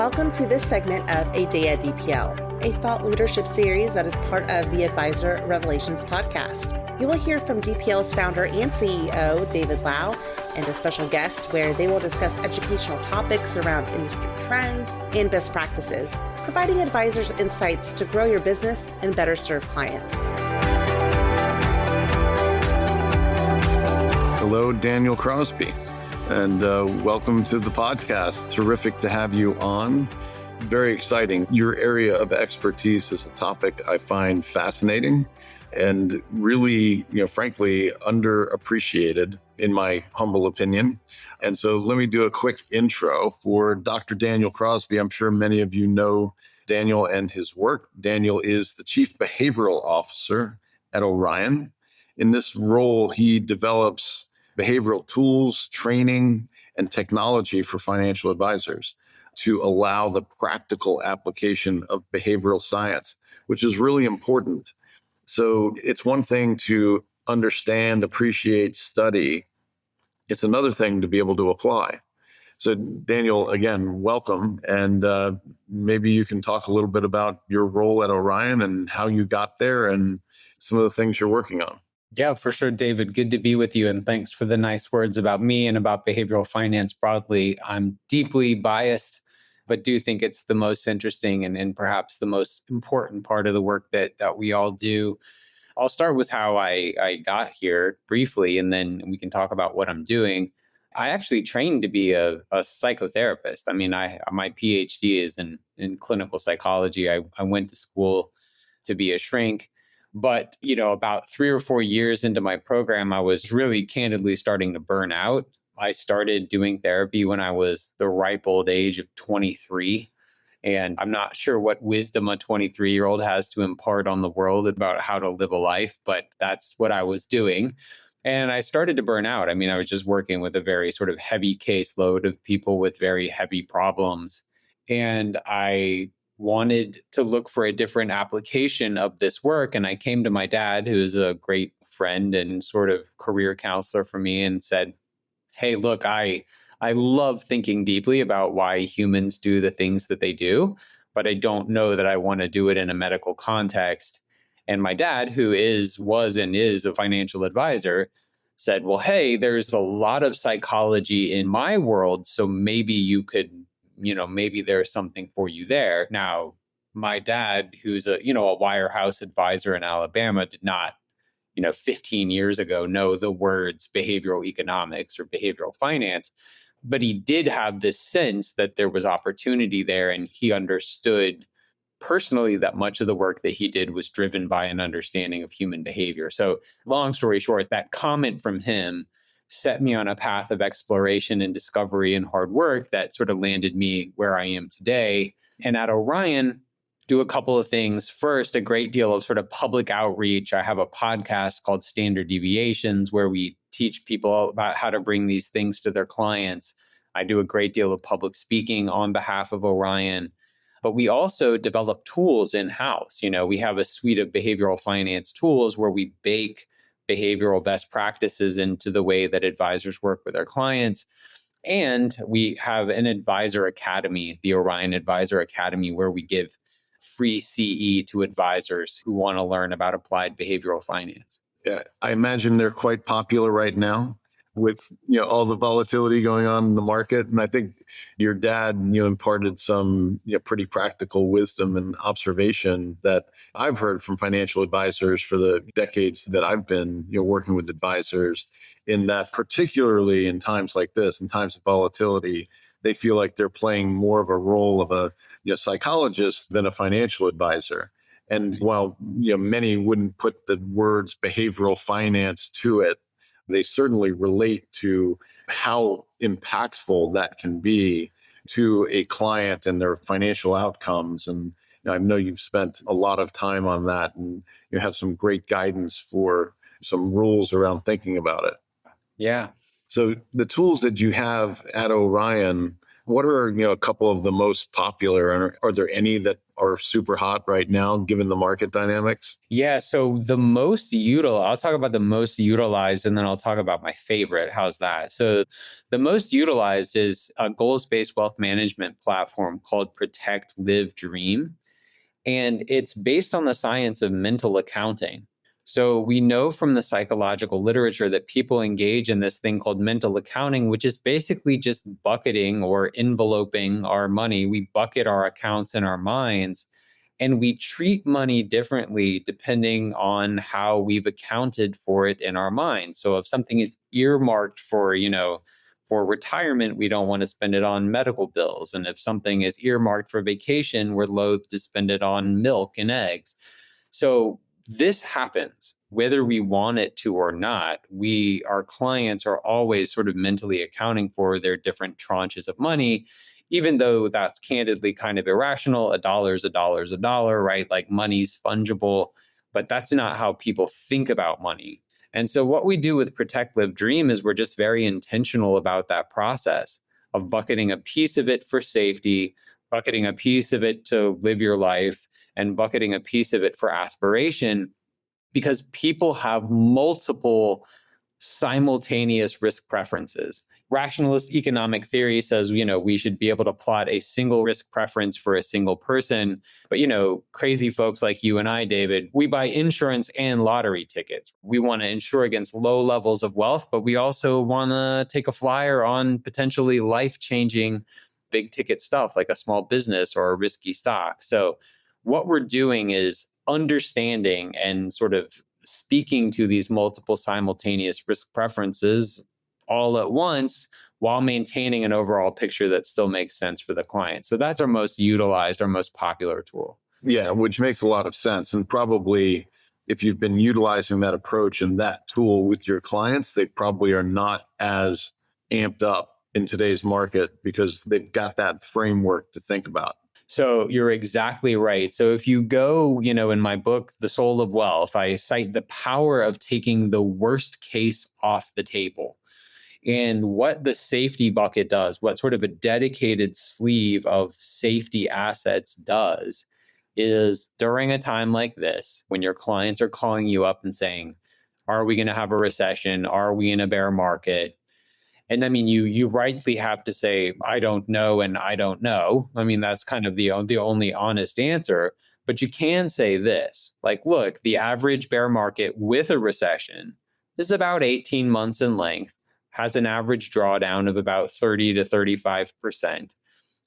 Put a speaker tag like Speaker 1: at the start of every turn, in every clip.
Speaker 1: Welcome to this segment of A Day at DPL, a thought leadership series that is part of the Advisor Revelations podcast. You will hear from DPL's founder and CEO, David Lau, and a special guest where they will discuss educational topics around industry trends and best practices, providing advisors insights to grow your business and better serve clients.
Speaker 2: Hello, Daniel Crosby, and welcome to the podcast. Terrific to have you on. Very exciting. Your area of expertise is a topic I find fascinating and really, frankly, underappreciated in my humble opinion. And so let me do a quick intro for Dr. Daniel Crosby. I'm sure many of you know Daniel and his work. Daniel is the Chief Behavioral Officer at Orion. In this role, he develops behavioral tools, training, and technology for financial advisors to allow the practical application of behavioral science, which is really important. So it's one thing to understand, appreciate, study. It's another thing to be able to apply. So Daniel, again, welcome. And maybe you can talk a little bit about your role at Orion and how you got there and some of the things you're working on.
Speaker 3: Yeah, for sure, David. Good to be with you. And thanks for the nice words about me and about behavioral finance broadly. I'm deeply biased, but do think it's the most interesting and perhaps the most important part of the work that we all do. I'll start with how I got here briefly, and then we can talk about what I'm doing. I actually trained to be a psychotherapist. I mean, my PhD is in clinical psychology. I went to school to be a shrink. But, about 3 or 4 years into my program, I was really candidly starting to burn out. I started doing therapy when I was the ripe old age of 23. And I'm not sure what wisdom a 23-year-old has to impart on the world about how to live a life, but that's what I was doing. And I started to burn out. I mean, I was just working with a very sort of heavy caseload of people with very heavy problems. And I wanted to look for a different application of this work. And I came to my dad, who is a great friend and sort of career counselor for me, and said, hey, look, I love thinking deeply about why humans do the things that they do, but I don't know that I want to do it in a medical context. And my dad, who was and is a financial advisor, said, well, hey, there's a lot of psychology in my world, so maybe you could maybe there's something for you there. Now, my dad, who's a wirehouse advisor in Alabama, did not, 15 years ago, know the words behavioral economics or behavioral finance, but he did have this sense that there was opportunity there. And he understood personally that much of the work that he did was driven by an understanding of human behavior. So long story short, that comment from him set me on a path of exploration and discovery and hard work that sort of landed me where I am today. And at Orion, do a couple of things. First, a great deal of sort of public outreach. I have a podcast called Standard Deviations where we teach people about how to bring these things to their clients. I do a great deal of public speaking on behalf of Orion. But we also develop tools in-house. We have a suite of behavioral finance tools where we bake behavioral best practices into the way that advisors work with their clients. And we have an advisor academy, the Orion Advisor Academy, where we give free CE to advisors who want to learn about applied behavioral finance.
Speaker 2: Yeah, I imagine they're quite popular right now with all the volatility going on in the market. And I think your dad imparted some pretty practical wisdom and observation that I've heard from financial advisors for the decades that I've been working with advisors, in that particularly in times like this, in times of volatility, they feel like they're playing more of a role of a psychologist than a financial advisor. And while many wouldn't put the words behavioral finance to it, they certainly relate to how impactful that can be to a client and their financial outcomes. And I know you've spent a lot of time on that, and you have some great guidance for some rules around thinking about it.
Speaker 3: Yeah.
Speaker 2: So the tools that you have at Orion, what are a couple of the most popular, and are there any that are super hot right now, given the market dynamics?
Speaker 3: Yeah. So I'll talk about the most utilized and then I'll talk about my favorite. How's that? So the most utilized is a goals-based wealth management platform called Protect Live Dream. And it's based on the science of mental accounting. So we know from the psychological literature that people engage in this thing called mental accounting, which is basically just bucketing or enveloping our money. We bucket our accounts in our minds and we treat money differently depending on how we've accounted for it in our minds. So if something is earmarked for retirement, we don't want to spend it on medical bills. And if something is earmarked for vacation, we're loath to spend it on milk and eggs. So this happens whether we want it to or not. Our clients are always sort of mentally accounting for their different tranches of money, even though that's candidly kind of irrational. A dollar is a dollar is a dollar, right? Like money's fungible, but that's not how people think about money. And so what we do with Protect Live Dream is we're just very intentional about that process of bucketing a piece of it for safety, bucketing a piece of it to live your life, and bucketing a piece of it for aspiration, because people have multiple simultaneous risk preferences. Rationalist economic theory says, we should be able to plot a single risk preference for a single person. But, crazy folks like you and I, David, we buy insurance and lottery tickets. We want to insure against low levels of wealth, but we also want to take a flyer on potentially life-changing big ticket stuff like a small business or a risky stock. So what we're doing is understanding and sort of speaking to these multiple simultaneous risk preferences all at once while maintaining an overall picture that still makes sense for the client. So that's our most utilized, our most popular tool.
Speaker 2: Yeah, which makes a lot of sense. And probably if you've been utilizing that approach and that tool with your clients, they probably are not as amped up in today's market because they've got that framework to think about.
Speaker 3: So you're exactly right. So if you go, in my book, The Soul of Wealth, I cite the power of taking the worst case off the table. And what the safety bucket does, what sort of a dedicated sleeve of safety assets does, is during a time like this, when your clients are calling you up and saying, are we going to have a recession? Are we in a bear market? And I mean, you rightly have to say, I don't know and I don't know. I mean, that's kind of the only honest answer. But you can say this, like, look, the average bear market with a recession is about 18 months in length, has an average drawdown of about 30 to 35%.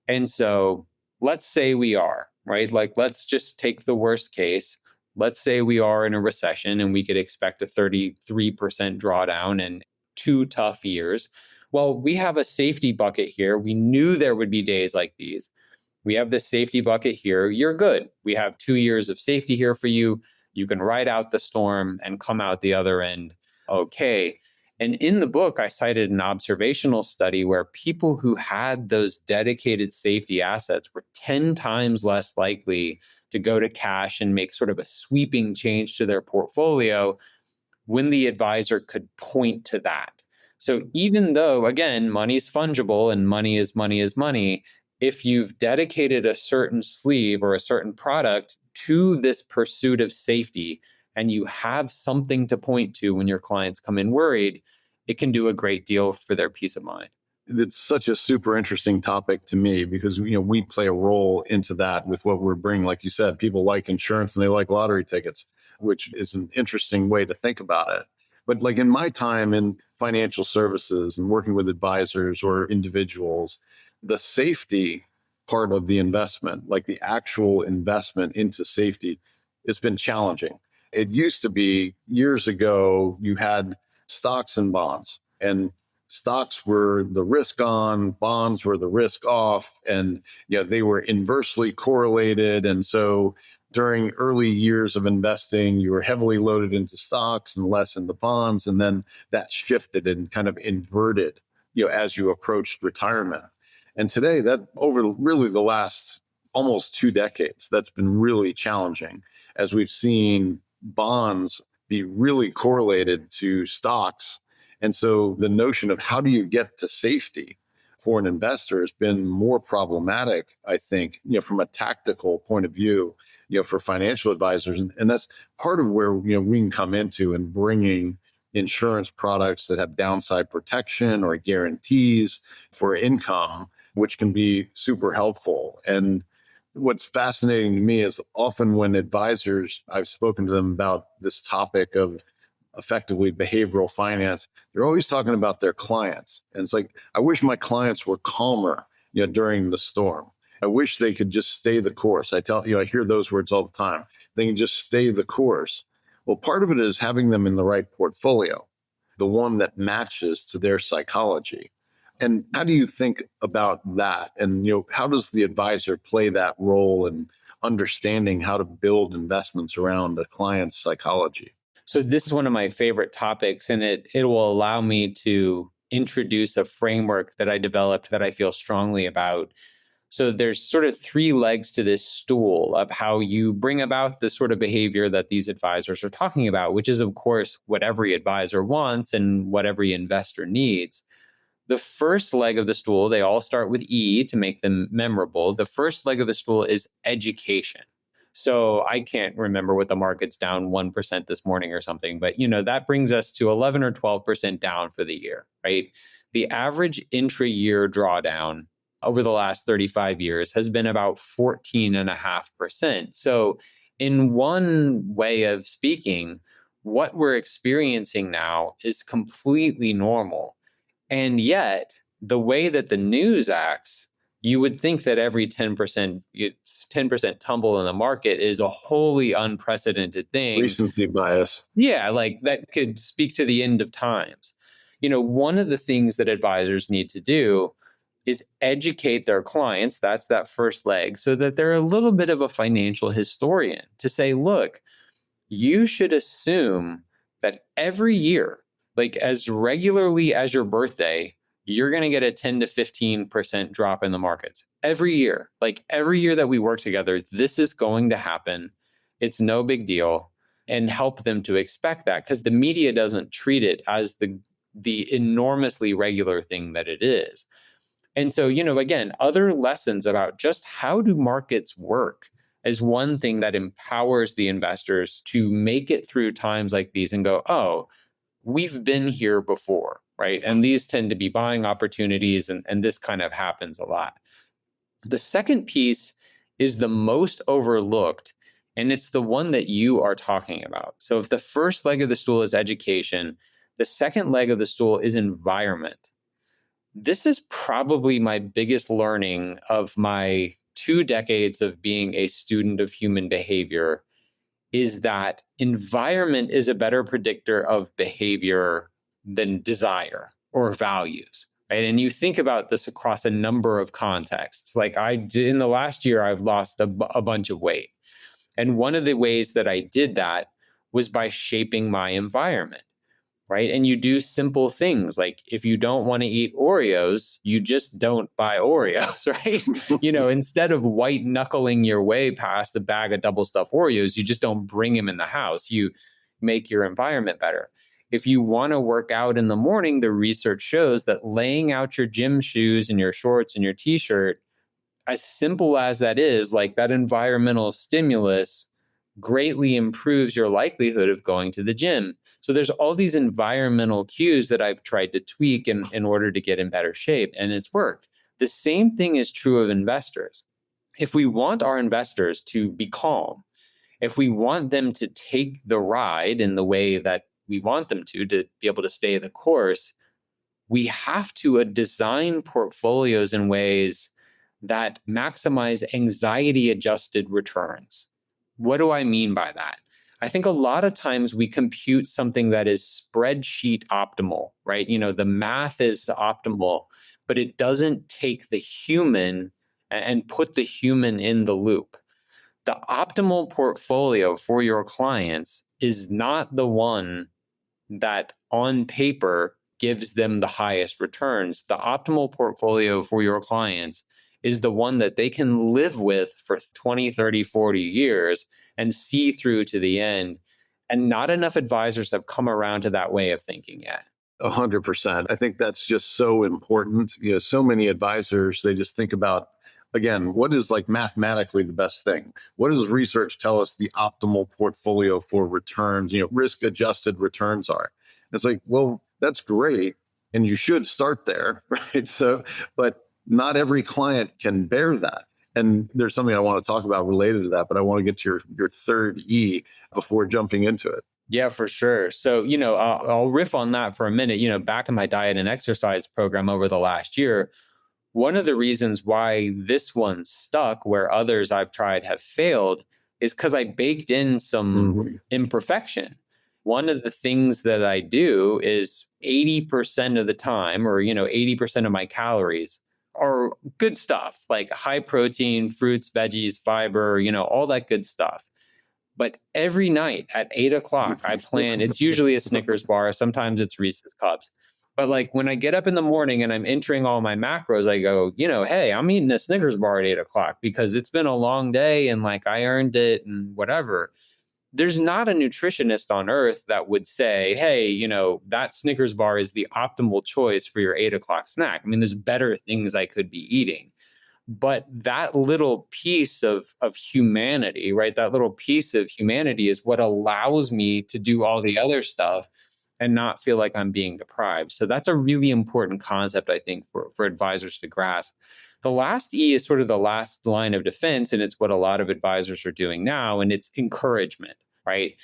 Speaker 3: And so let's say we are, right? Like, let's just take the worst case. Let's say we are in a recession and we could expect a 33% drawdown and 2 tough years. Well, we have a safety bucket here. We knew there would be days like these. We have this safety bucket here. You're good. We have 2 years of safety here for you. You can ride out the storm and come out the other end okay. And in the book, I cited an observational study where people who had those dedicated safety assets were 10 times less likely to go to cash and make sort of a sweeping change to their portfolio when the advisor could point to that. So even though, again, money is fungible and money is money is money, if you've dedicated a certain sleeve or a certain product to this pursuit of safety and you have something to point to when your clients come in worried, it can do a great deal for their peace of mind.
Speaker 2: It's such a super interesting topic to me because, we play a role into that with what we're bringing. Like you said, people like insurance and they like lottery tickets, which is an interesting way to think about it. But like in my time in financial services and working with advisors or individuals, the safety part of the investment, like the actual investment into safety, it's been challenging. It used to be years ago, you had stocks and bonds, and stocks were the risk on, bonds were the risk off, and they were inversely correlated. And so during early years of investing, you were heavily loaded into stocks and less into bonds. And then that shifted and kind of inverted, as you approached retirement. And today, that over really the last almost 2 decades, that's been really challenging as we've seen bonds be really correlated to stocks. And so the notion of how do you get to safety for an investor has been more problematic, I think, from a tactical point of view, for financial advisors. And that's part of where, we can come into and bringing insurance products that have downside protection or guarantees for income, which can be super helpful. And what's fascinating to me is often when advisors, I've spoken to them about this topic of effectively behavioral finance, they're always talking about their clients. And it's like, I wish my clients were calmer, during the storm. I wish they could just stay the course. I hear those words all the time. They can just stay the course. Well, part of it is having them in the right portfolio, the one that matches to their psychology. And how do you think about that? And, how does the advisor play that role in understanding how to build investments around a client's psychology?
Speaker 3: So this is one of my favorite topics, and it will allow me to introduce a framework that I developed that I feel strongly about. So there's sort of three legs to this stool of how you bring about the sort of behavior that these advisors are talking about, which is, of course, what every advisor wants and what every investor needs. The first leg of the stool, they all start with E to make them memorable. The first leg of the stool is education. So I can't remember what the market's down 1% this morning or something, but that brings us to 11 or 12% down for the year, right? The average intra-year drawdown over the last 35 years has been about 14.5%. So in one way of speaking, what we're experiencing now is completely normal. And yet, the way that the news acts, you would think that every 10% tumble in the market is a wholly unprecedented thing.
Speaker 2: Recency bias.
Speaker 3: Yeah, like that could speak to the end of times. One of the things that advisors need to do is educate their clients. That's that first leg, so that they're a little bit of a financial historian to say, look, you should assume that every year, like as regularly as your birthday, you're going to get a 10 to 15% drop in the markets every year. Like every year that we work together, this is going to happen. It's no big deal. And help them to expect that, because the media doesn't treat it as the enormously regular thing that it is. And so, again, other lessons about just how do markets work is one thing that empowers the investors to make it through times like these and go, oh, we've been here before, right? And these tend to be buying opportunities, and this kind of happens a lot. The second piece is the most overlooked, and it's the one that you are talking about. So if the first leg of the stool is education, the second leg of the stool is environment. This is probably my biggest learning of my 2 decades of being a student of human behavior, is that environment is a better predictor of behavior than desire or values, right? And you think about this across a number of contexts. Like in the last year, I've lost a bunch of weight. And one of the ways that I did that was by shaping my environment. Right. And you do simple things like if you don't want to eat Oreos, you just don't buy Oreos, right? Instead of white knuckling your way past a bag of double stuffed Oreos, you just don't bring them in the house. You make your environment better. If you want to work out in the morning, the research shows that laying out your gym shoes and your shorts and your t-shirt, as simple as that is, like that environmental stimulus greatly improves your likelihood of going to the gym. So there's all these environmental cues that I've tried to tweak in order to get in better shape, and it's worked. The same thing is true of investors. If we want our investors to be calm, if we want them to take the ride in the way that we want them to be able to stay the course, we have to design portfolios in ways that maximize anxiety-adjusted returns. What do I mean by that? I think a lot of times we compute something that is spreadsheet optimal, right? The math is optimal, but it doesn't take the human and put the human in the loop. The optimal portfolio for your clients is not the one that on paper gives them the highest returns. The optimal portfolio for your clients is the one that they can live with for 20, 30, 40 years and see through to the end. And not enough advisors have come around to that way of thinking yet.
Speaker 2: 100%. I think that's just so important. So many advisors, they just think about, again, what is like mathematically the best thing? What does research tell us the optimal portfolio for returns, risk adjusted returns are? It's like, well, that's great. And you should start there, right? So, but not every client can bear that. And there's something I want to talk about related to that, but I want to get to your third E before jumping into it.
Speaker 3: Yeah, for sure. So, I'll riff on that for a minute. Back in my diet and exercise program over the last year, one of the reasons why this one stuck where others I've tried have failed is because I baked in some imperfection. One of the things that I do is 80% of the time, or 80% of my calories are good stuff, like high protein, fruits, veggies, fiber, all that good stuff. But every night at 8 o'clock, I plan, it's usually a Snickers bar. Sometimes it's Reese's Cups. But like when I get up in the morning and I'm entering all my macros, I go, hey, I'm eating a Snickers bar at 8 o'clock because it's been a long day and like I earned it and whatever. There's not a nutritionist on earth that would say, hey, that Snickers bar is the optimal choice for your 8 o'clock snack. I mean, there's better things I could be eating. But that little piece of humanity, right? That little piece of humanity is what allows me to do all the other stuff and not feel like I'm being deprived. So that's a really important concept, I think, for advisors to grasp. The last E is sort of the last line of defense, and it's what a lot of advisors are doing now, and it's encouragement, right?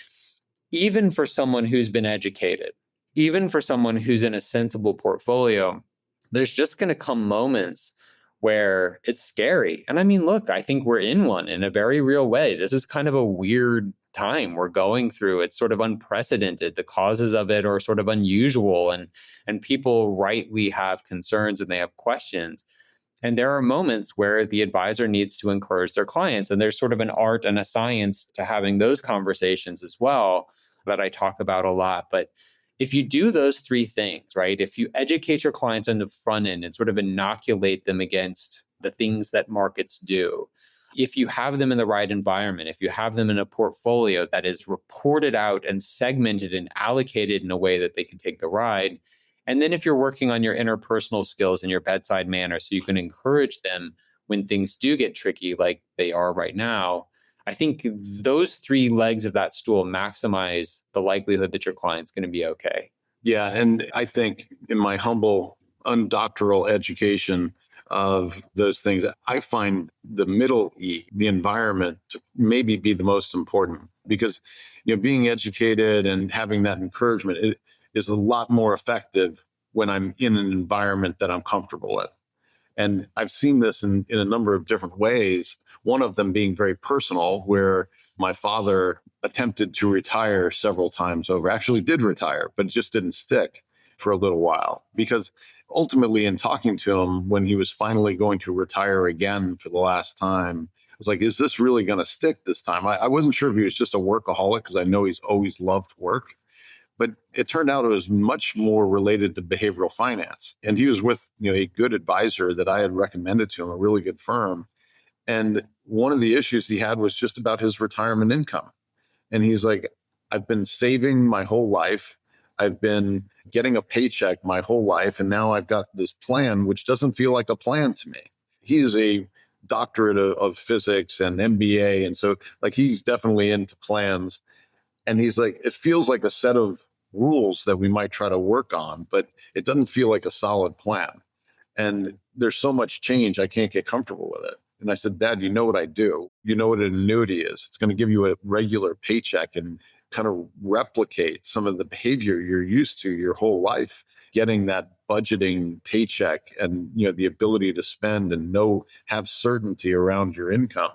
Speaker 3: Even for someone who's been educated, even for someone who's in a sensible portfolio, there's just going to come moments where it's scary. And I mean, look, I think we're in one in a very real way. This is kind of a weird time we're going through. It's sort of unprecedented. The causes of it are sort of unusual, and people rightly have concerns and they have questions. And there are moments where the advisor needs to encourage their clients. And there's sort of an art and a science to having those conversations as well that I talk about a lot. But if you do those three things, right, if you educate your clients on the front end and sort of inoculate them against the things that markets do, if you have them in the right environment, if you have them in a portfolio that is reported out and segmented and allocated in a way that they can take the ride, and then if you're working on your interpersonal skills and your bedside manner so you can encourage them when things do get tricky like they are right now, I think those three legs of that stool maximize the likelihood that your client's going to be okay.
Speaker 2: Yeah. And I think in my humble, undoctoral education of those things, I find the middle E, the environment, to maybe be the most important because, being educated and having that encouragement is a lot more effective when I'm in an environment that I'm comfortable with. And I've seen this in a number of different ways, one of them being very personal, where my father attempted to retire several times over, actually did retire, but it just didn't stick for a little while. Because ultimately, in talking to him, when he was finally going to retire again for the last time, I was like, is this really going to stick this time? I wasn't sure if he was just a workaholic, because I know he's always loved work. But it turned out it was much more related to behavioral finance. And he was with a good advisor that I had recommended to him, a really good firm. And one of the issues he had was just about his retirement income. And he's like, I've been saving my whole life. I've been getting a paycheck my whole life. And now I've got this plan, which doesn't feel like a plan to me. He's a doctorate of physics and MBA. And so like he's definitely into plans. And he's like, it feels like a set of rules that we might try to work on, but it doesn't feel like a solid plan. And there's so much change, I can't get comfortable with it. And I said, Dad, you know what I do? You know what an annuity is? It's going to give you a regular paycheck and kind of replicate some of the behavior you're used to your whole life, getting that budgeting paycheck and the ability to spend and have certainty around your income.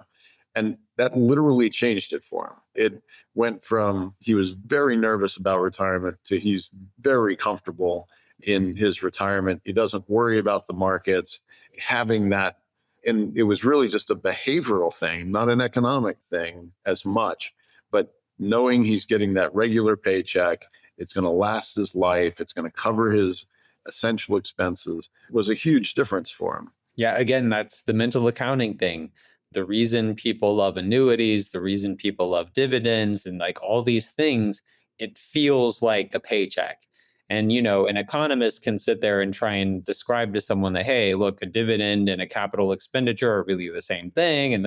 Speaker 2: And that literally changed it for him. It went from he was very nervous about retirement to he's very comfortable in his retirement. He doesn't worry about the markets, having that. And it was really just a behavioral thing, not an economic thing as much, but knowing he's getting that regular paycheck, it's going to last his life, it's going to cover his essential expenses, was a huge difference for him.
Speaker 3: Yeah, again, that's the mental accounting thing. The reason people love annuities, the reason people love dividends and like all these things, it feels like a paycheck. And, an economist can sit there and try and describe to someone that, hey, look, a dividend and a capital expenditure are really the same thing. And,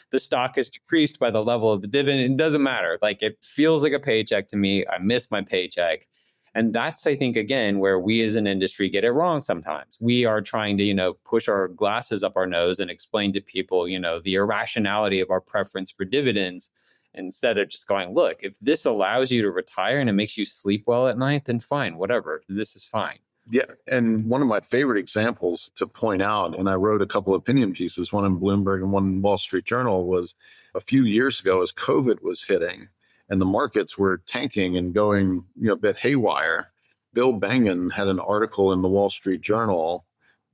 Speaker 3: the stock is decreased by the level of the dividend. It doesn't matter. Like, it feels like a paycheck to me. I miss my paycheck. And that's, I think, again, where we as an industry get it wrong sometimes. We are trying to, push our glasses up our nose and explain to people, the irrationality of our preference for dividends, instead of just going, look, if this allows you to retire and it makes you sleep well at night, then fine, whatever, this is fine.
Speaker 2: Yeah. And one of my favorite examples to point out, and I wrote a couple of opinion pieces, one in Bloomberg and one in Wall Street Journal, was a few years ago as COVID was hitting and the markets were tanking and going a bit haywire. Bill Bengen had an article in the Wall Street Journal.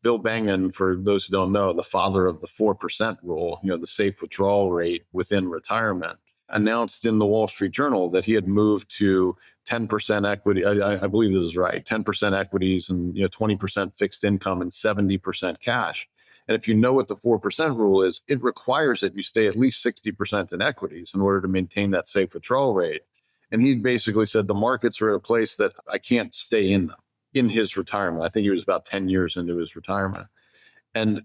Speaker 2: Bill Bengen, for those who don't know, the father of the 4% rule, the safe withdrawal rate within retirement, announced in the Wall Street Journal that he had moved to 10% equity. I believe this is right. 10% equities and 20% fixed income and 70% cash. And if you know what the 4% rule is, it requires that you stay at least 60% in equities in order to maintain that safe withdrawal rate. And he basically said the markets are at a place that I can't stay in them in his retirement. I think he was about 10 years into his retirement. And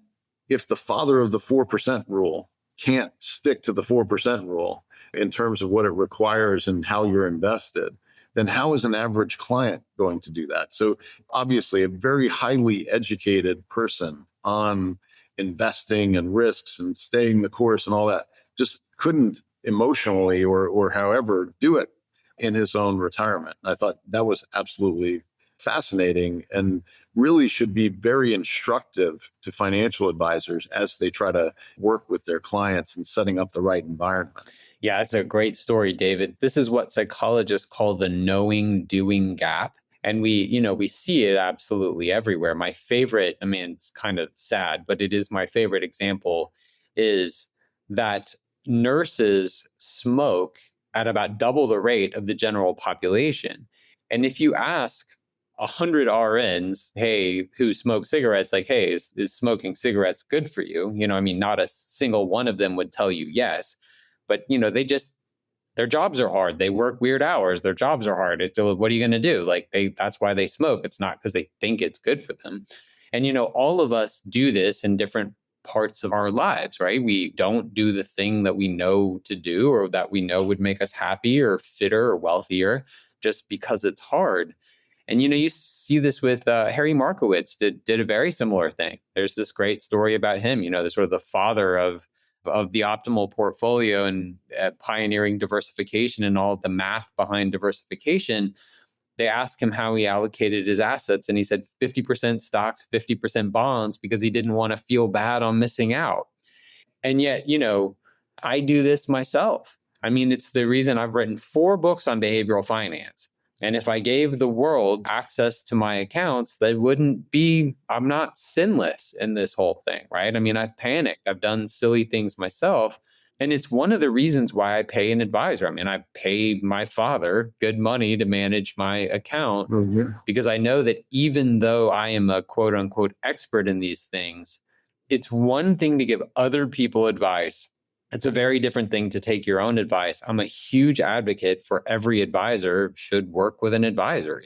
Speaker 2: if the father of the 4% rule can't stick to the 4% rule in terms of what it requires and how you're invested, then how is an average client going to do that? So obviously a very highly educated person on investing and risks and staying the course and all that just couldn't emotionally or however do it in his own retirement. I thought that was absolutely fascinating and really should be very instructive to financial advisors as they try to work with their clients and setting up the right environment.
Speaker 3: Yeah, that's a great story, David. This is what psychologists call the knowing doing gap. And we see it absolutely everywhere. My favorite, it's kind of sad, but it is my favorite example, is that nurses smoke at about double the rate of the general population. And if you ask 100 RNs, hey, who smoke cigarettes, like, hey, is smoking cigarettes good for you? Not a single one of them would tell you yes. But, their jobs are hard. They work weird hours. Their jobs are hard. What are you going to do? That's why they smoke. It's not because they think it's good for them. And, all of us do this in different parts of our lives, right? We don't do the thing that we know to do or that we know would make us happy or fitter or wealthier just because it's hard. And, you see this with Harry Markowitz did a very similar thing. There's this great story about him, the sort of the father of the optimal portfolio and pioneering diversification and all the math behind diversification. They asked him how he allocated his assets, and he said 50% stocks, 50% bonds, because he didn't want to feel bad on missing out. And yet, I do this myself. It's the reason I've written 4 books on behavioral finance. And if I gave the world access to my accounts, I'm not sinless in this whole thing, right? I've panicked. I've done silly things myself. And it's one of the reasons why I pay an advisor. I pay my father good money to manage my account because I know that even though I am a quote unquote expert in these things, it's one thing to give other people advice. It's a very different thing to take your own advice. I'm a huge advocate for every advisor should work with an advisor.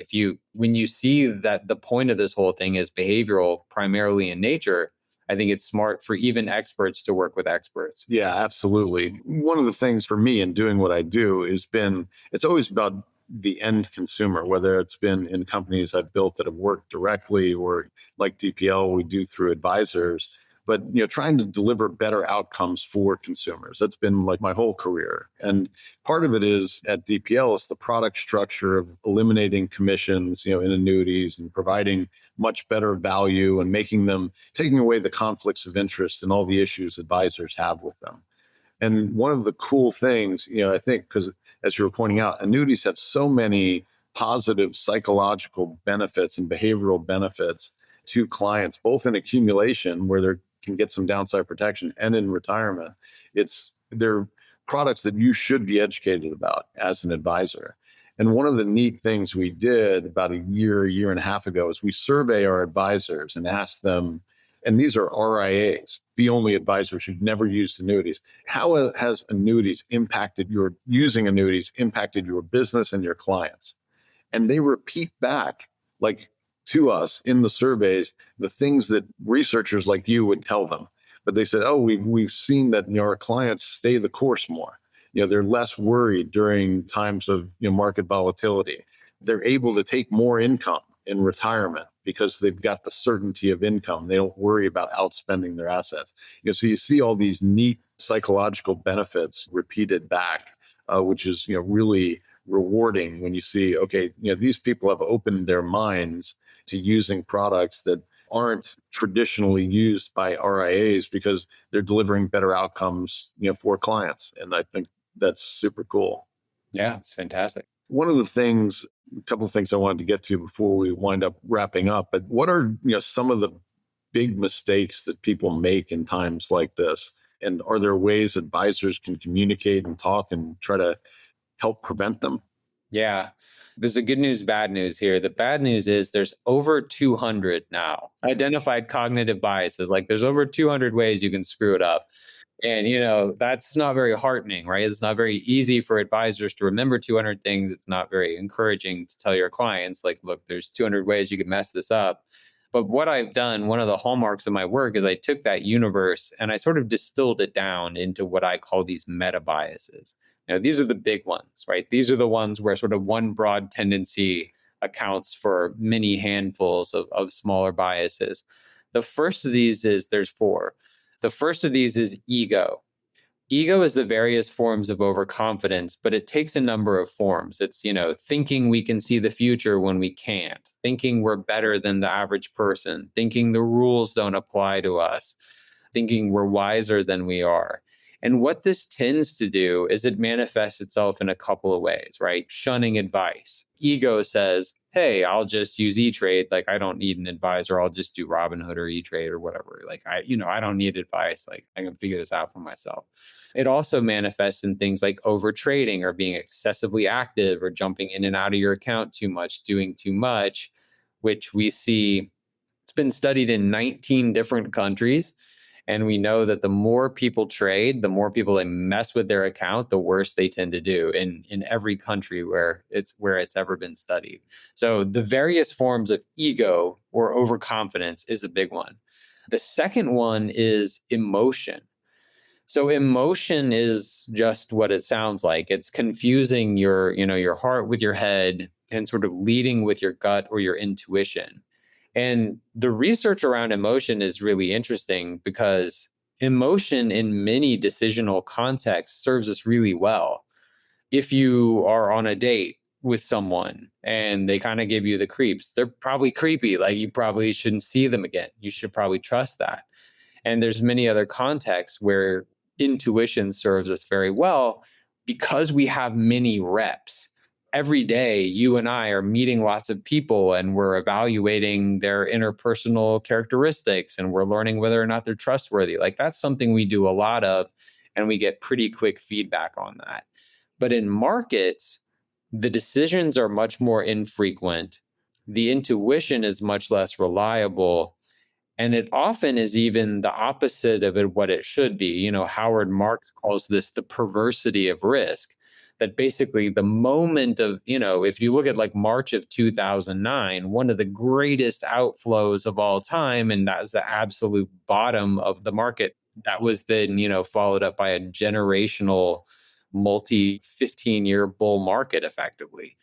Speaker 3: When you see that the point of this whole thing is behavioral primarily in nature, I think it's smart for even experts to work with experts.
Speaker 2: Yeah, absolutely. One of the things for me in doing what I do it's always about the end consumer, whether it's been in companies I've built that have worked directly or like DPL, we do through advisors. But trying to deliver better outcomes for consumers. That's been like my whole career. And part of it is at DPL is the product structure of eliminating commissions, in annuities and providing much better value and taking away the conflicts of interest and all the issues advisors have with them. And one of the cool things, I think, because as you were pointing out, annuities have so many positive psychological benefits and behavioral benefits to clients, both in accumulation where they're can get some downside protection and in retirement. They're products that you should be educated about as an advisor. And one of the neat things we did about a year and a half ago is we survey our advisors and ask them, and these are RIAs, the only advisors who've never used annuities. How has using annuities impacted your business and your clients? And they repeat back like to us in the surveys, the things that researchers like you would tell them. But they said, oh, we've seen that our clients stay the course more. They're less worried during times of market volatility. They're able to take more income in retirement because they've got the certainty of income. They don't worry about outspending their assets. So you see all these neat psychological benefits repeated back, which is really rewarding when you see, okay, these people have opened their minds to using products that aren't traditionally used by RIAs because they're delivering better outcomes, for clients. And I think that's super cool.
Speaker 3: Yeah, it's fantastic.
Speaker 2: One of the things, a couple of things I wanted to get to before we wind up wrapping up, but what are some of the big mistakes that people make in times like this? And are there ways advisors can communicate and talk and try to help prevent them?
Speaker 3: Yeah. There's a good news, bad news here. The bad news is there's over 200 now identified cognitive biases. Like there's over 200 ways you can screw it up. And, that's not very heartening, right? It's not very easy for advisors to remember 200 things. It's not very encouraging to tell your clients, like, look, there's 200 ways you can mess this up. But what I've done, one of the hallmarks of my work is I took that universe and I sort of distilled it down into what I call these meta biases. These are the big ones, right? These are the ones where sort of one broad tendency accounts for many handfuls of smaller biases. The first of these is there's 4. The first of these is ego. Ego is the various forms of overconfidence, but it takes a number of forms. It's, thinking we can see the future when we can't, thinking we're better than the average person, thinking the rules don't apply to us, thinking we're wiser than we are. And what this tends to do is it manifests itself in a couple of ways, right? Shunning advice. Ego says, hey, I'll just use E-Trade. Like, I don't need an advisor. I'll just do Robinhood or E-Trade or whatever. Like, I don't need advice. Like, I can figure this out for myself. It also manifests in things like over trading or being excessively active or jumping in and out of your account too much, doing too much, which we see it's been studied in 19 different countries. And we know that the more people trade, the more people they mess with their account, the worse they tend to do in every country where it's ever been studied. So the various forms of ego or overconfidence is a big one. The second one is emotion. So emotion is just what it sounds like. It's confusing your heart with your head and sort of leading with your gut or your intuition. And the research around emotion is really interesting because emotion in many decisional contexts serves us really well. If you are on a date with someone and they kind of give you the creeps, they're probably creepy. Like you probably shouldn't see them again. You should probably trust that. And there's many other contexts where intuition serves us very well because we have many reps. Every day, you and I are meeting lots of people and we're evaluating their interpersonal characteristics and we're learning whether or not they're trustworthy. Like that's something we do a lot of, and we get pretty quick feedback on that. But in markets, the decisions are much more infrequent. The intuition is much less reliable. And it often is even the opposite of what it should be. Howard Marks calls this the perversity of risk. That basically the moment of, if you look at like March of 2009, one of the greatest outflows of all time, and that was the absolute bottom of the market. That was then, followed up by a generational multi 15-year bull market effectively.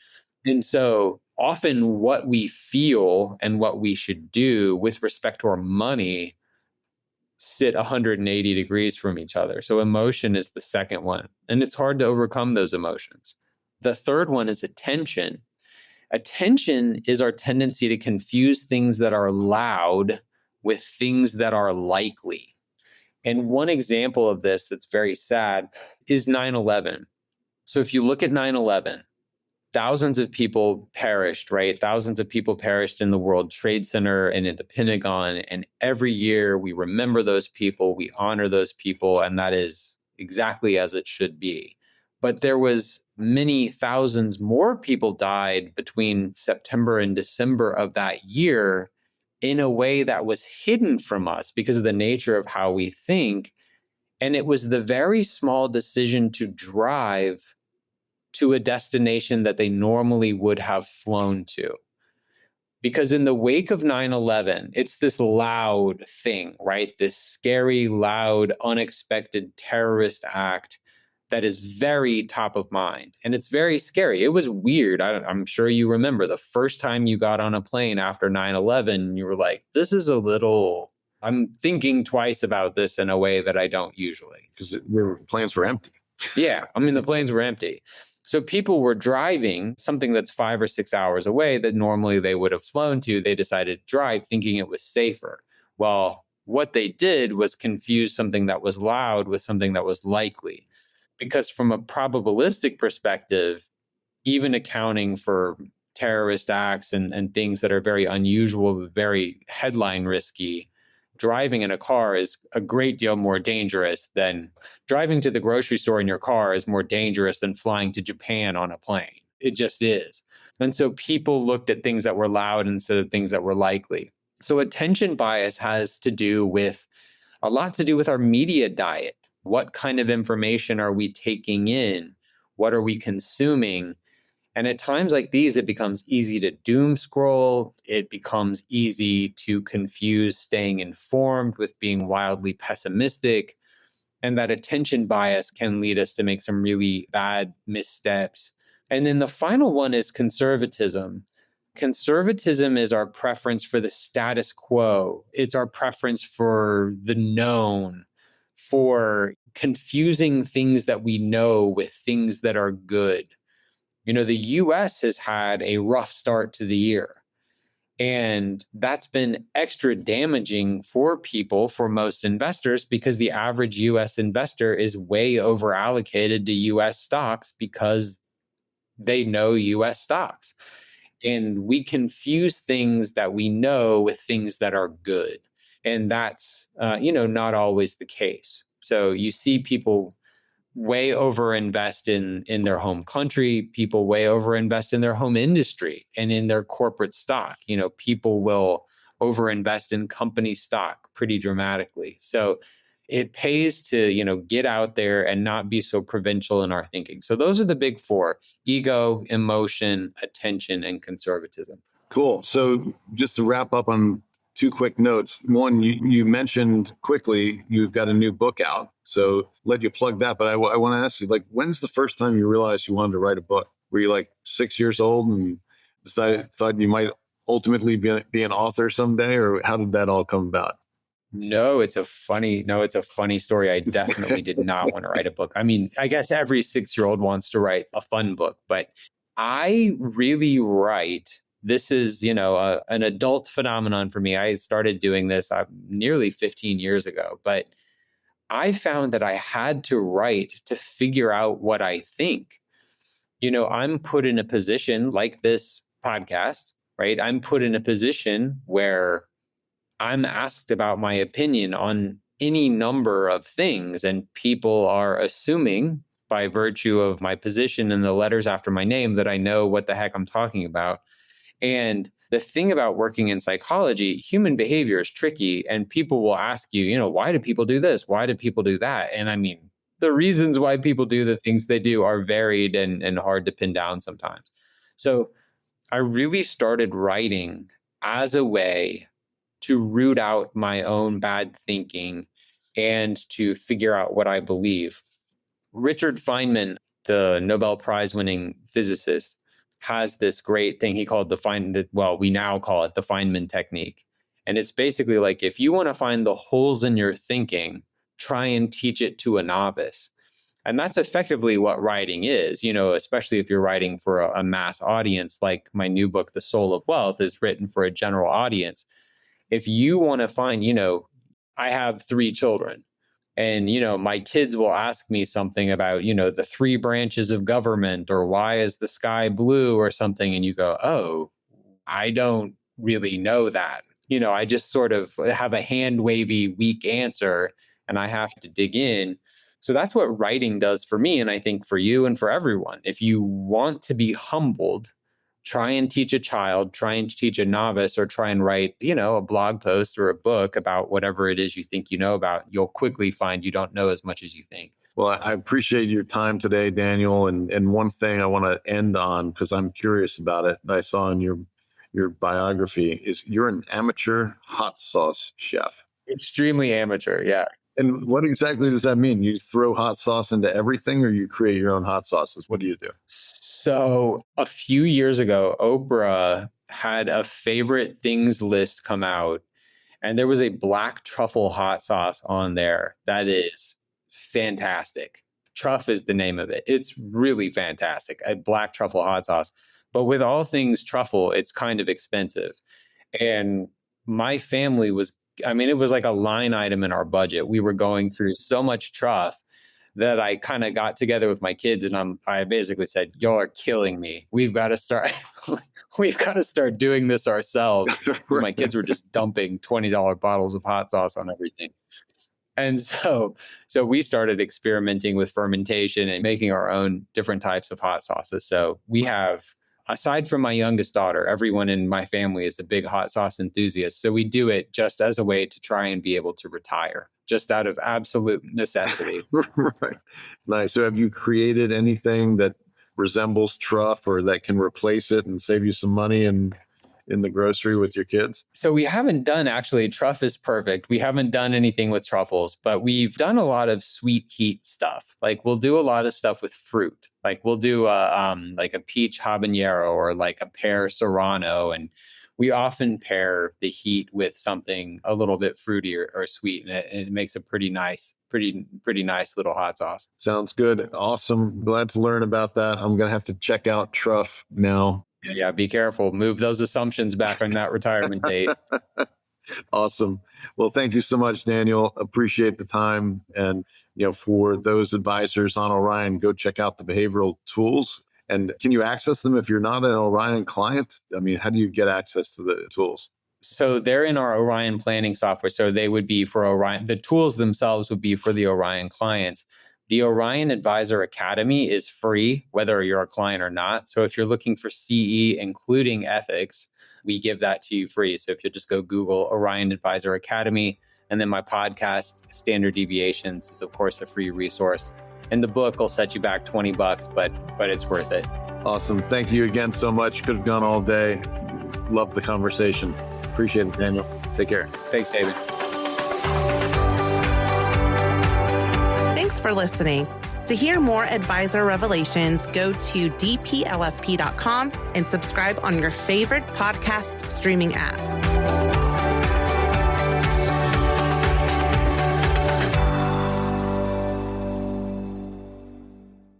Speaker 3: And so often what we feel and what we should do with respect to our money sit 180 degrees from each other. So emotion is the second one, and it's hard to overcome those emotions. The third one is attention. Attention is our tendency to confuse things that are loud with things that are likely. And one example of this that's very sad is 9/11. So if you look at 9/11, thousands of people perished, right? Thousands of people perished in the World Trade Center and in the Pentagon. And every year we remember those people, we honor those people, and that is exactly as it should be. But there was many thousands more people died between September and December of that year in a way that was hidden from us because of the nature of how we think. And it was the very small decision to drive to a destination that they normally would have flown to. Because in the wake of 9/11, it's this loud thing, right? This scary, loud, unexpected terrorist act that is very top of mind. And it's very scary. It was weird. I'm sure you remember the first time you got on a plane after 9/11, you were like, this is a little, I'm thinking twice about this in a way that I don't usually.
Speaker 2: Because planes were empty.
Speaker 3: Yeah. I mean, the planes were empty. So people were driving something that's 5 or 6 hours away that normally they would have flown to. They decided to drive thinking it was safer. Well, what they did was confuse something that was loud with something that was likely. Because from a probabilistic perspective, even accounting for terrorist acts and things that are very unusual, very headline risky, driving in a car is a great deal more dangerous than driving to the grocery store in your car is more dangerous than flying to Japan on a plane. It just is. And so people looked at things that were loud instead of things that were likely. So attention bias has to do with a lot to do with our media diet. What kind of information are we taking in? What are we consuming? And at times like these, it becomes easy to doom scroll. It becomes easy to confuse staying informed with being wildly pessimistic. And that attention bias can lead us to make some really bad missteps. And then the final one is conservatism. Conservatism is our preference for the status quo. It's our preference for the known, for confusing things that we know with things that are good. You know, the US has had a rough start to the year. And that's been extra damaging for people, for most investors, because the average US investor is way over allocated to US stocks because they know US stocks. And we confuse things that we know with things that are good. And that's, not always the case. So you see people way overinvest in their home country, people way overinvest in their home industry and in their corporate stock. You know, people will overinvest in company stock pretty dramatically. So it pays to, get out there and not be so provincial in our thinking. So those are the big four: ego, emotion, attention, and conservatism.
Speaker 2: Cool. So just to wrap up on two quick notes. One, you mentioned quickly you've got a new book out. So let you plug that. But I want to ask you, like, when's the first time you realized you wanted to write a book? Were you like 6 years old and thought you might ultimately be an author someday? Or how did that all come about?
Speaker 3: No, it's a funny story. I definitely did not want to write a book. I mean, I guess every 6-year-old wants to write a fun book, but I really write. This is, an adult phenomenon for me. I started doing this nearly 15 years ago, but I found that I had to write to figure out what I think. I'm put in a position like this podcast, right? I'm put in a position where I'm asked about my opinion on any number of things, and people are assuming by virtue of my position and the letters after my name that I know what the heck I'm talking about. And the thing about working in psychology, human behavior is tricky, and people will ask you, why do people do this? Why do people do that? And I mean, the reasons why people do the things they do are varied and hard to pin down sometimes. So I really started writing as a way to root out my own bad thinking and to figure out what I believe. Richard Feynman, the Nobel Prize winning physicist, has this great thing he called we now call it the Feynman technique. And it's basically like, if you want to find the holes in your thinking, try and teach it to a novice. And that's effectively what writing is, especially if you're writing for a mass audience. Like my new book, The Soul of Wealth, is written for a general audience. If you want to find, I have 3 children, and, my kids will ask me something about, the 3 branches of government, or why is the sky blue or something. And you go, oh, I don't really know that. I just sort of have a hand wavy, weak answer, and I have to dig in. So that's what writing does for me. And I think for you and for everyone, if you want to be humbled, try and teach a child, try and teach a novice, or try and write, a blog post or a book about whatever it is you think you know about. You'll quickly find you don't know as much as you think.
Speaker 2: Well, I appreciate your time today, Daniel. And one thing I want to end on, because I'm curious about it, I saw in your biography is you're an amateur hot sauce chef.
Speaker 3: Extremely amateur, yeah.
Speaker 2: And what exactly does that mean? You throw hot sauce into everything, or you create your own hot sauces? What do you do?
Speaker 3: So a few years ago, Oprah had a favorite things list come out, and there was a black truffle hot sauce on there that is fantastic. Truff is the name of it. It's really fantastic. A black truffle hot sauce. But with all things truffle, it's kind of expensive. And my family it was like a line item in our budget. We were going through so much truff that I kind of got together with my kids, and I basically said, y'all are killing me. We've got to start doing this ourselves. Right. My kids were just dumping $20 bottles of hot sauce on everything. And so we started experimenting with fermentation and making our own different types of hot sauces. So we have, aside from my youngest daughter, everyone in my family is a big hot sauce enthusiast. So we do it just as a way to try and be able to retire, just out of absolute necessity.
Speaker 2: Right. Nice. So have you created anything that resembles truff or that can replace it and save you some money in the grocery with your kids?
Speaker 3: So we haven't done, actually, truff is perfect. We haven't done anything with truffles, but we've done a lot of sweet heat stuff. Like we'll do a lot of stuff with fruit. Like we'll do like a peach habanero or like a pear serrano. And we often pair the heat with something a little bit fruity or sweet. And it makes a pretty nice little hot sauce.
Speaker 2: Sounds good. Awesome. Glad to learn about that. I'm going to have to check out truff now.
Speaker 3: Yeah, be careful. Move those assumptions back on that retirement date.
Speaker 2: Awesome. Well, thank you so much, Daniel. Appreciate the time. And, for those advisors on Orion, go check out the behavioral tools. And can you access them if you're not an Orion client? I mean, how do you get access to the tools?
Speaker 3: So they're in our Orion planning software. So they would be for Orion. The tools themselves would be for the Orion clients. The Orion Advisor Academy is free, whether you're a client or not. So if you're looking for CE, including ethics, we give that to you free. So if you just go Google Orion Advisor Academy, and then my podcast, Standard Deviations, is of course a free resource. And the book will set you back $20, but it's worth it.
Speaker 2: Awesome. Thank you again so much. Could have gone all day. Love the conversation. Appreciate it, Daniel. Take care.
Speaker 3: Thanks, David.
Speaker 1: Thanks for listening. To hear more Advisor Revelations, go to dplfp.com and subscribe on your favorite podcast streaming app.